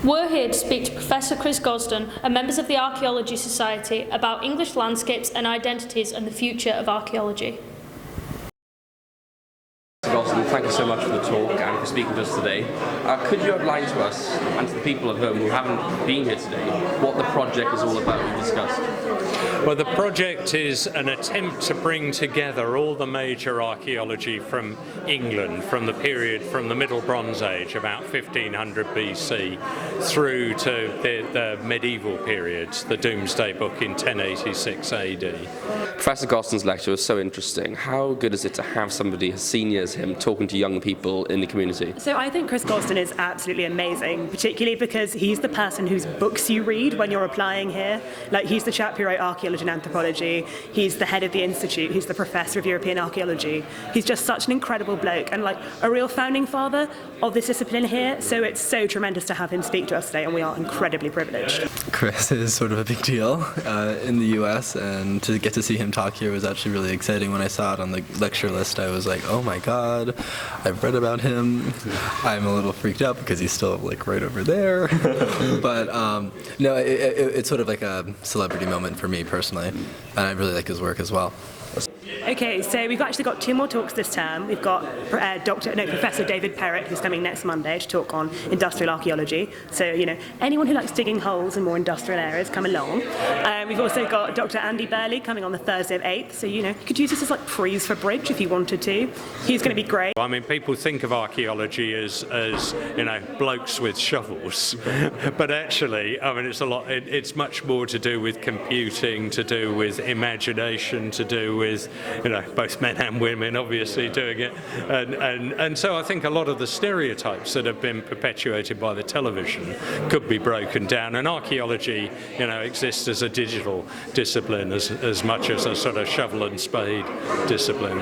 We're here to speak to Professor Chris Gosden and members of the Archaeology Society about English landscapes and identities and the future of archaeology. Gosden, thank you so much for the talk and for speaking to us today. Could you outline to us and to the people at home who haven't been here today what the project is all about we discussed? Well, the project is an attempt to bring together all the major archaeology from England, from the period from the Middle Bronze Age, about 1500 BC, through to the medieval periods, the Domesday Book in 1086 AD. Professor Gosden's lecture was so interesting. How good is it to have somebody as senior as him talking to young people in the community? So I think Chris Gosden is absolutely amazing, particularly because he's the person whose books you read when you're applying here. Like, he's the chap who wrote Archaeology and Anthropology, he's the head of the Institute, he's the Professor of European Archaeology. He's just such an incredible bloke and like a real founding father of this discipline here, so it's so tremendous to have him speak to us today, and we are incredibly privileged. Chris is sort of a big deal in the US, and to get to see him talk here was actually really exciting. When I saw it on the lecture list, I was like, oh my god, I've read about him. I'm a little freaked out because he's still like right over there. But no, it's sort of like a celebrity moment for me personally, and I really like his work as well. Okay, so we've actually got two more talks this term. We've got Professor David Perrett, who's coming next Monday to talk on industrial archaeology. So, you know, anyone who likes digging holes in more industrial areas, come along. We've also got Dr. Andy Burley coming on the Thursday of 8th. So, you know, you could use this as like prees for bridge if you wanted to. He's going to be great. I mean, people think of archaeology as you know, blokes with shovels, but actually, I mean, it's much more to do with computing, to do with imagination, to do with, you know, both men and women obviously doing it, and so I think a lot of the stereotypes that have been perpetuated by the television could be broken down, and archaeology, you know, exists as a digital discipline as much as a sort of shovel and spade discipline.